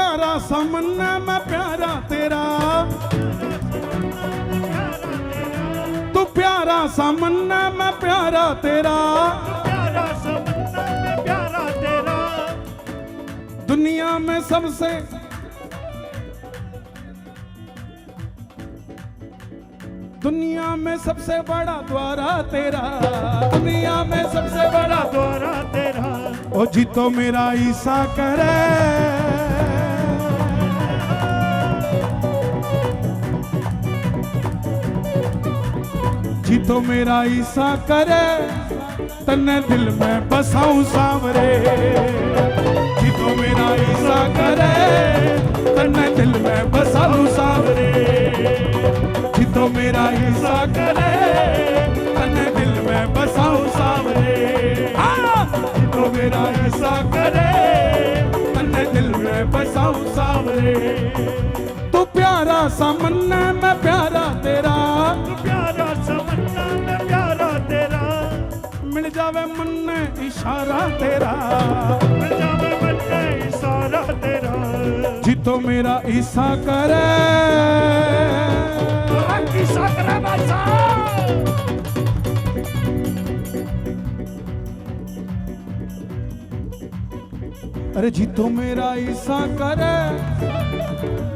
प्यारा सामन्ना मैं प्यारा तेरा, तू प्यारा सामन्ना मैं प्यारा तेरा, प्यारा सामन्ना मैं प्यारा तेरा। दुनिया में सबसे दुनिया में सबसे बड़ा द्वारा तेरा, दुनिया में सबसे बड़ा द्वारा तेरा। ओ जी तो मेरा ईसा करे, जी तो मेरा ईसा करे, तन्ने दिल में बसाऊं सावरे, जी तो मेरा ईसा करे, तन्ने दिल में बसाऊं सावरे, जी तो मेरा ईसा करे, तन्ने दिल में बसाऊं सावरे, जी तो मेरा ईसा करे, तन्ने दिल में बसाऊं सावरे। तू प्यारा सामन्ना मैं प्यारा तेरा, तू प्यारा सामन्ना मैं प्यारा तेरा। मिल जावे मन में इशारा तेरा, मिल जावे मन में इशारा तेरा। जी तो मेरा ईसा करे, ईसा करे भाई साहब। अरे जी तो मेरा ईसा करे,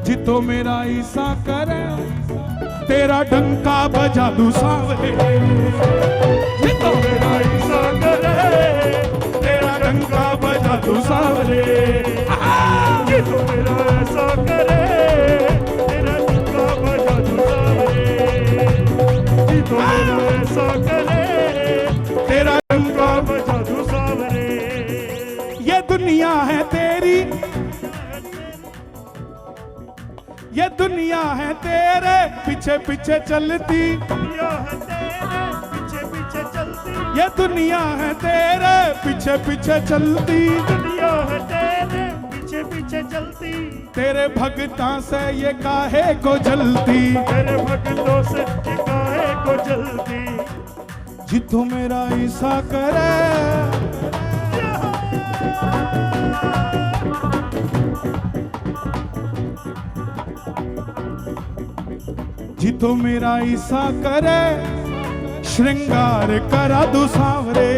जी तो मेरा ईसा करे, तेरा डंका बजा दूं सावरे, जी तो मेरा ईसा करे, तेरा डंका बजा दूं सावरे, जी तो मेरा ईसा करे, तेरा डंका बजा दूं सावरे, जी तो मेरा ईसा करे, तेरा डंका बजा दूं सावरे। ये दुनिया है तेरी, ये दुनिया है तेरे पीछे पीछे चलती, दुनिया है तेरे पीछे पीछे चलती, ये दुनिया है तेरे पीछे पीछे चलती, दुनिया है तेरे पीछे पीछे चलती। तेरे भगता से ये काहे को जलती, तेरे भक्तों से ये काहे को जलती। जी तो मेरा ईसा करे, जी तो मेरा ईसा करे, श्रृंगार करा दू सावरे,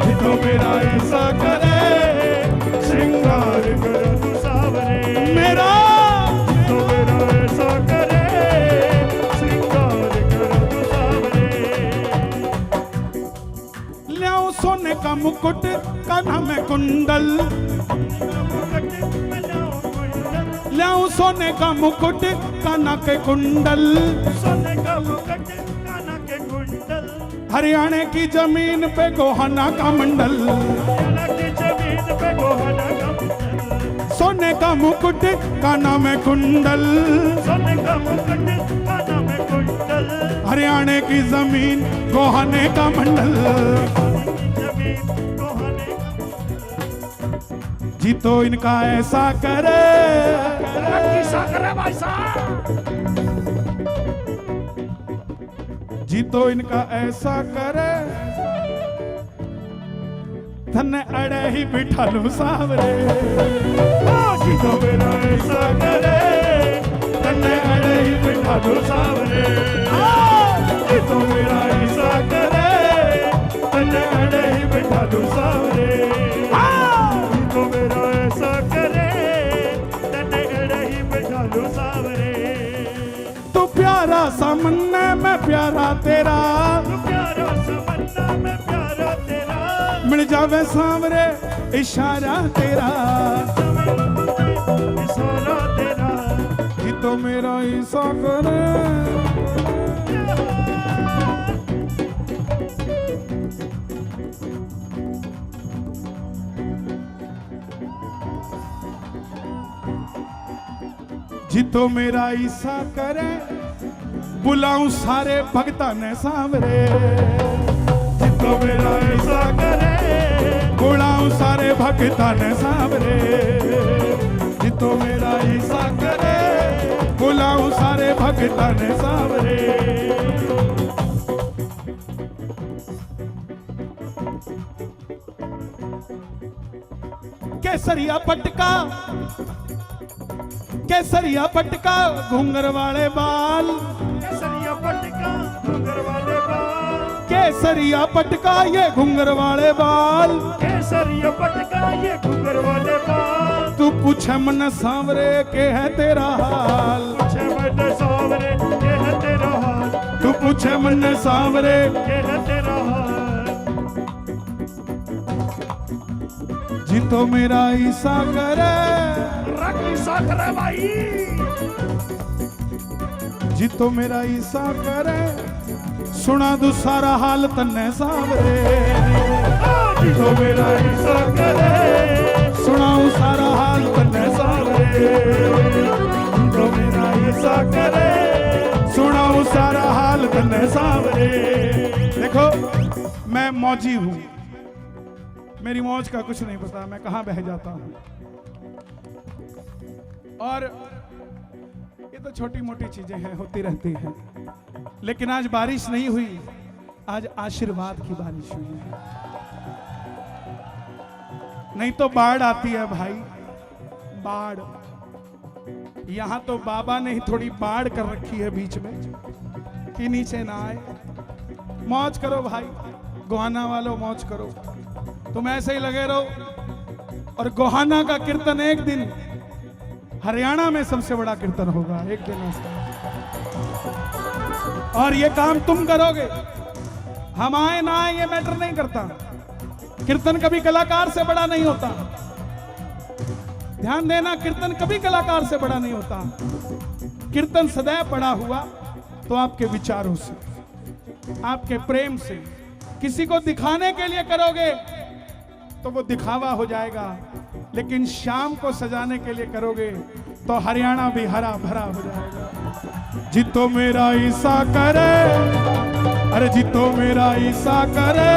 जी तो मेरा ईसा करे, श्रृंगार करो तू सावरे मेरा, जी तो मेरा ऐसा करे, श्रृंगार करो तू सावरे। ल्याओ सोने का मुकुट काना में कुंडल, ल्याओ सोने का मुकुट काना के कुंडल, सोने का मुकुट काना के कुंडल, हरियाणा की जमीन पे गोहाना का मंडल, हरियाणा की जमीन पे गोहाना का मंडल, सोने का मुकुट काना में कुंडल, सोने का मुकुट काना में कुंडल, हरियाणा की जमीन गोहाने का मंडल, जमीन गोहाने का जी तो इनका ऐसा करे, ईसा करे भाई साहब। जी तो इनका ऐसा करे, थने अड़े ही बिठा लू सावरे, जी तो मेरा ऐसा करे, थने अड़े ही बिठा लू सावरे, जी तो मेरा ऐसा करे, थने अड़े ही बिठा लू सावरे, जी तो मेरा ऐसा करे, तने अड़े ही बिठा लूं सावरे। तू प्यारा सामन्ना मैं प्यारा तेरा, तू प्यारा सामन्ना मैं प्यारा तेरा, मिल जावे सावरे इशारा तेरा, इशारा तेरा। जी तो मेरा ईसा करे, जी तो मेरा ईसा करे, बुलाऊं सारे भगता ने सावरे, जी तो मेरा ईसा करे, बुलाऊं सारे भगता ने सावरे, जी तो मेरा ईसा करे, बुलाऊं सारे भगता ने सावरे। केसरिया पटका केसरिया पटका घूंगर वाले बाल, केसरिया पटका घूंगर वाले बाल, केसरिया पटका ये घूंगर वाले बाल, केसरिया पटका ये घूंगर वाले बाल। तू पूछे मन सांवरे के है तेरा हाल, पूछे मन सांवरे के है तेरा हाल, तू पूछे मन सांवरे के है तेरा हाल। जी तो मेरा ईसा करे, रखी साखरे भाई, जी तो मेरा ईसा करे, सुना दू सारा हाल तन्ने सांवरे। जी तो मेरा ईसा करे, सुनाऊं सारा हाल तन्ने सांवरे, जी तो मेरा ईसा करे, सुनाऊं सारा हाल तन्ने सांवरे। देखो मैं मौजी हूं, मेरी मौज का कुछ नहीं पता, मैं कहां बह जाता हूं। और ये तो छोटी मोटी चीजें हैं, होती रहती हैं। लेकिन आज बारिश नहीं हुई, आज आशीर्वाद की बारिश हुई है। नहीं तो बाढ़ आती है भाई, बाढ़। यहां तो बाबा ने ही थोड़ी बाढ़ कर रखी है बीच में कि नीचे ना आए। मौज करो भाई, गोहाना वालों मौज करो, तुम ऐसे ही लगे रहो। और गोहाना का कीर्तन एक दिन हरियाणा में सबसे बड़ा कीर्तन होगा, एक दिन ऐसा। और ये काम तुम करोगे, हम आए ना आए ये मैटर नहीं करता। कीर्तन कभी कलाकार से बड़ा नहीं होता, ध्यान देना, कीर्तन कभी कलाकार से बड़ा नहीं होता। कीर्तन सदैव बड़ा हुआ तो आपके विचारों से, आपके प्रेम से। किसी को दिखाने के लिए करोगे तो वो दिखावा हो जाएगा, लेकिन शाम को सजाने के लिए करोगे तो हरियाणा भी हरा भरा हो जाएगा। जी तो मेरा ईसा करे, अरे जी तो मेरा ईसा करे,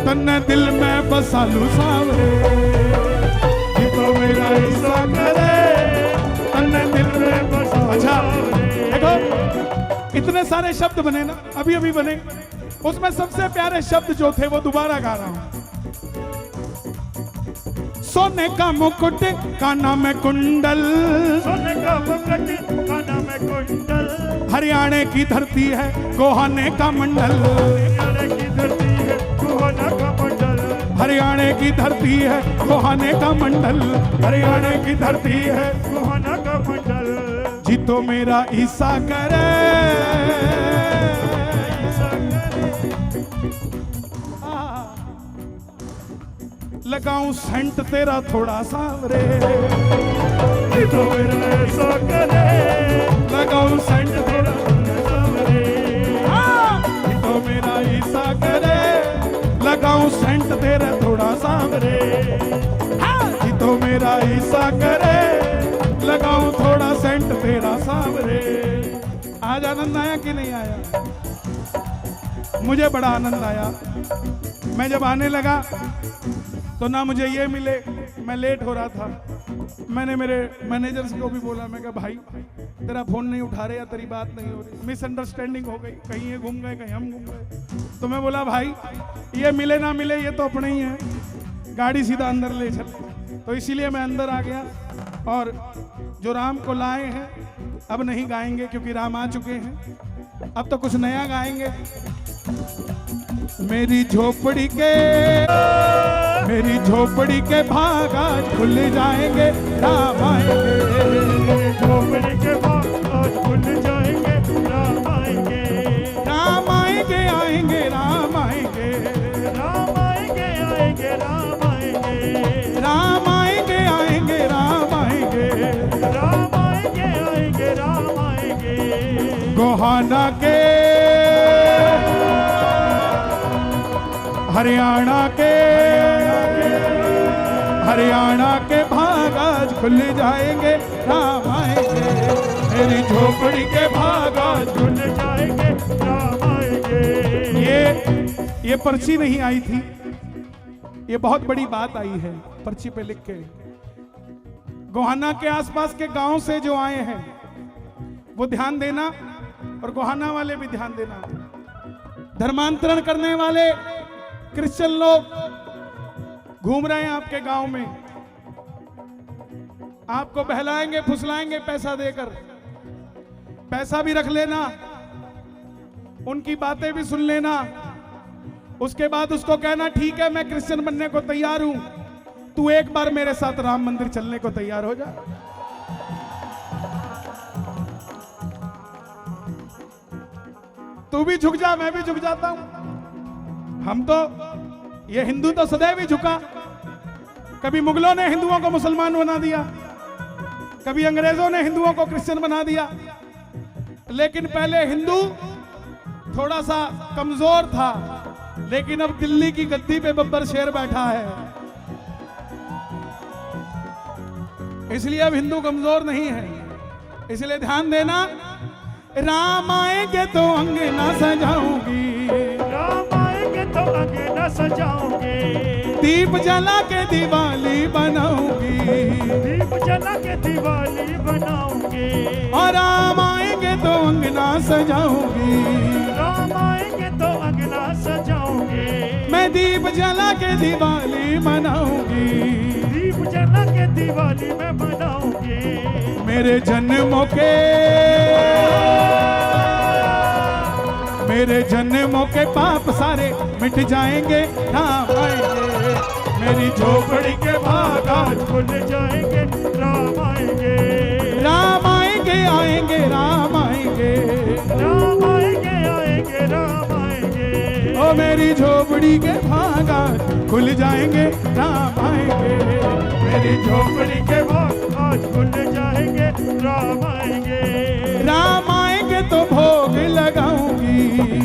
तन्ने दिल में बसा लू सांवरे। जी तो मेरा ईसा करे, तन्ने दिल में बसा। अच्छा देखो, इतने सारे शब्द बने ना, अभी अभी बने, उसमें सबसे प्यारे शब्द जो थे वो दोबारा गा रहा हूं। सोने का मुकुट काना में कुंडल, सोने का मुकुट काना में कुंडल, हरियाणा की धरती है गोहाने का मंडल, हरियाणा की धरती है गोहाना का मंडल, हरियाणा की धरती है गोहाने का मंडल, हरियाणा की धरती है गोहाना का मंडल। जी तो मेरा ईसा करे, लगाऊं सेंट तेरा थोड़ा सांवरे। जी तो मेरा ईसा करे, लगाऊं सेंट तेरा सांवरे। जी तो मेरा ईसा करे, लगाऊं सेंट तेरा थोड़ा सांवरे। जी तो मेरा ईसा करे, लगाऊं थोड़ा सेंट तेरा सांवरे। आज आनंद आया कि नहीं आया? मुझे बड़ा आनंद आया। मैं जब आने लगा तो ना मुझे ये मिले, मैं लेट हो रहा था। मैंने मेरे मैनेजर को भी बोला, मैं कहा भाई तेरा फोन नहीं उठा रहे या तेरी बात नहीं हो रही, मिसअंडरस्टैंडिंग हो गई, कहीं ये घूम गए कहीं हम घूम गए। तो मैं बोला भाई ये मिले ना मिले ये तो अपने ही है, गाड़ी सीधा अंदर ले चल। तो इसीलिए मैं अंदर आ गया। और जो राम को लाए हैं अब नहीं गाएंगे क्योंकि राम आ चुके हैं, अब तो कुछ नया गाएंगे। मेरी झोपड़ी के भाग आज खुल जाएंगे, राम आएंगे। झोपड़ी के भाग आज खुल जाएंगे, राम आएंगे। राम आएंगे आएंगे राम आएंगे, राम आएंगे आएंगे राम आएंगे। राम आएंगे आएंगे राम आएंगे, राम आएंगे आएंगे राम आएंगे। गोहाना के हरियाणा के भाग आज खुल जाएंगे, राम आएंगे। मेरी झोपड़ी के भाग आज खुल जाएंगे, राम आएंगे। ये पर्ची नहीं आई थी, ये बहुत बड़ी बात आई है पर्ची पे लिख के। गोहाना के आसपास के गांव से जो आए हैं वो ध्यान देना, और गोहाना वाले भी ध्यान देना। धर्मांतरण करने वाले क्रिश्चियन लोग घूम रहे हैं आपके गांव में। आपको बहलाएंगे फुसलाएंगे पैसा देकर। पैसा भी रख लेना, उनकी बातें भी सुन लेना, उसके बाद उसको कहना ठीक है मैं क्रिश्चियन बनने को तैयार हूं, तू एक बार मेरे साथ राम मंदिर चलने को तैयार हो जा। तू भी झुक जा, मैं भी झुक जाता हूं। हम तो ये हिंदू तो सदैव ही झुका। कभी मुगलों ने हिंदुओं को मुसलमान बना दिया, कभी अंग्रेजों ने हिंदुओं को क्रिश्चियन बना दिया, लेकिन पहले हिंदू थोड़ा सा कमजोर था, लेकिन अब दिल्ली की गद्दी पे बब्बर शेर बैठा है, इसलिए अब हिंदू कमजोर नहीं है। इसलिए ध्यान देना, राम आएंगे तो अंगना सजाऊंगी, राम आएंगे तो अंगना सजाऊंगी, दीप जला के दिवाली बनाऊंगी, दीप जला के दिवाली बनाऊंगी, और राम आएंगे तो अंगना सजाऊंगी, राम आएंगे तो अंगना सजाऊंगी, मैं दीप जला के दिवाली बनाऊंगी, दीप जला के दिवाली में बनाऊंगी। मेरे जन्मों के पाप सारे मिट जाएंगे, राम आएंगे, मेरी झोपड़ी के भाग आज खुल जाएंगे, राम आएंगे, राम आएंगे आएंगे राम आएंगे, राम आएंगे आएंगे राम आएंगे, ओ मेरी झोपड़ी के भाग आज खुल जाएंगे, राम आएंगे, मेरी झोपड़ी के भाग आज खुल जाएंगे, राम आएंगे, राम आएंगे तो भोग लगाऊंगी,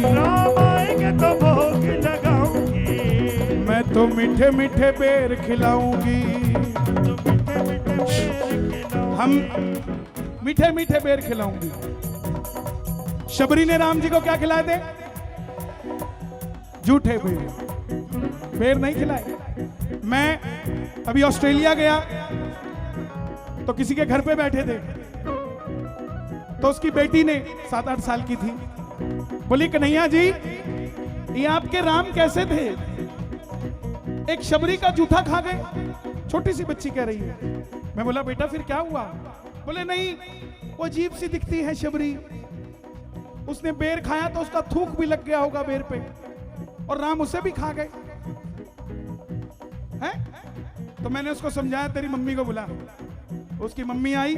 राम आएंगे तो भोग लगाऊंगी, मैं तो मीठे मीठे बेर खिलाऊंगी। मीठे मीठे बेर खिलाऊंगी। हम मीठे मीठे बेर खिलाऊंगी। शबरी ने राम जी को क्या खिलाए थे? झूठे बेर, बेर नहीं खिलाए। मैं अभी ऑस्ट्रेलिया गया तो किसी के घर पे बैठे थे, तो उसकी बेटी ने 7-8 साल की थी, बोली कन्हैया जी ये आपके राम कैसे थे? एक शबरी का जूठा खा गए। छोटी सी बच्ची कह रही है। मैं बोला बेटा फिर क्या हुआ? बोले नहीं वो अजीब सी दिखती है शबरी, उसने बेर खाया तो उसका थूक भी लग गया होगा बेर पे, और राम उसे भी खा गए हैं? तो मैंने उसको समझाया तेरी मम्मी को बुला। उसकी मम्मी आई,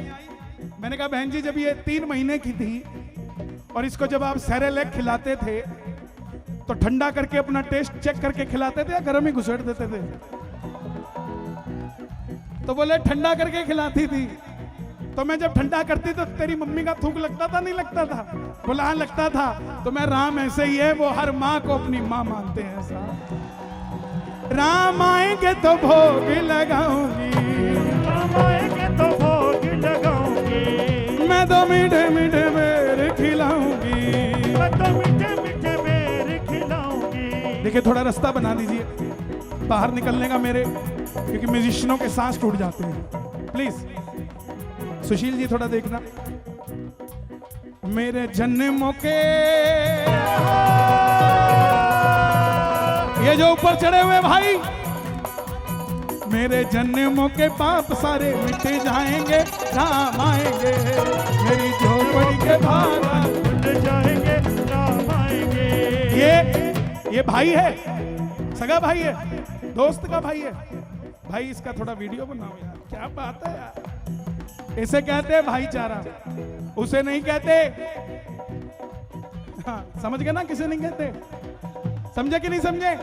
मैंने कहा बहन जी जब ये 3 महीने की थी और इसको जब आप सेरेलैक खिलाते थे तो ठंडा करके अपना टेस्ट चेक करके खिलाते थे या गर्म ही घुसेड़ देते थे? तो बोले ठंडा करके खिलाती थी। तो मैं जब ठंडा करती तो तेरी मम्मी का थूक लगता था नहीं लगता था? बोला हाँ लगता था। तो मैं राम ऐसे ही है, वो हर माँ को अपनी माँ मानते हैं साहब। राम आएंगे तो भोग लगाऊंगी, राम आएंगे तो भोग लगाऊंगी, मैं तो मीठे मीठे बेर खिलाऊंगी, मैं तो मीठे मीठे बेर खिलाऊंगी। देखिए थोड़ा रास्ता बना दीजिए बाहर निकलने का मेरे, क्योंकि म्यूजिशियनों के सांस टूट जाते हैं। प्लीज सुशील जी थोड़ा देखना। मेरे जन्मों के ये जो ऊपर चढ़े हुए भाई, मेरे जन्मों के पाप सारे मिट जाएंगे, राम आएंगे, मेरी झोपड़ी के भाग खुल जाएंगे, राम आएंगे। ये भाई है, सगा भाई है, दोस्त का भाई है। भाई इसका थोड़ा वीडियो बनाओ यार, क्या बात है यार। इसे कहते हैं भाईचारा, उसे नहीं कहते। हाँ, समझ गए ना किसे नहीं कहते? समझे कि नहीं समझे?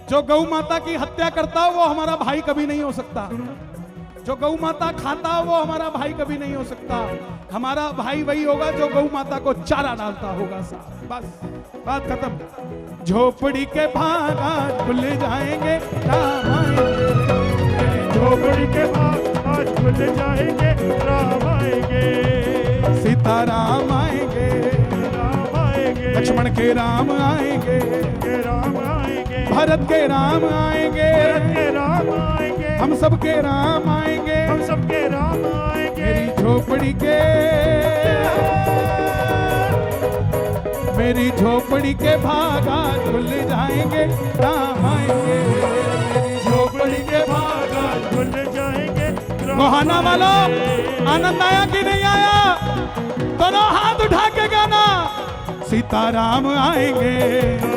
जो गौ माता की हत्या करता हो वो हमारा भाई कभी नहीं हो सकता। जो गौ माता खाता हो वो हमारा भाई कभी नहीं हो सकता। हमारा भाई वही होगा जो गौ माता को चारा डालता होगा साहब। बस बात खत्म। झोपड़ी के भाग आज खुल जाएंगे, राम आएंगे, झोपड़ी के भाग आज खुल जाएंगे, राम आएंगे, सीताराम आएंगे, राम आएंगे, लक्ष्मण के राम आएंगे, राम आएंगे, भरत के राम आएंगे, के राम आएंगे, हम सब के राम आएंगे, हम सबके राम आएंगे। मेरी झोपड़ी के भाग आज खुल जाएंगे, राम आएंगे, मेरी झोपड़ी के भाग आज खुल जाएंगे, वो गोहाना वालों, आनंद आया कि नहीं आया? दोनों हाथ उठा के गाना। सीताराम आएंगे,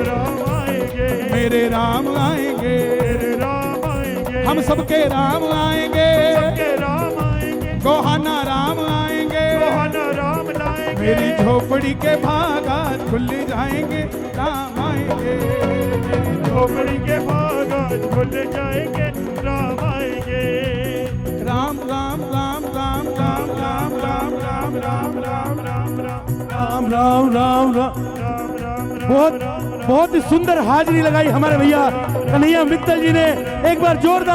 राम आएंगे, मेरे राम आएंगे, मेरे राम आएंगे, हम सबके राम आएंगे, सबके राम आएंगे, गोहाना राम आएंगे, गोहाना राम लाएंगे, मेरी झोपड़ी के भागा खुल जाएंगे, राम आएंगे, मेरी झोपड़ी के भागा खुल जाएंगे, राम आएंगे। राम राम राम राम राम राम राम राम राम राम राम राम राम राम राम राम। राम राम बहुत बहुत ही सुंदर हाजिरी लगाई हमारे भैया कन्हैया मित्तल जी ने। एक बार जोरदार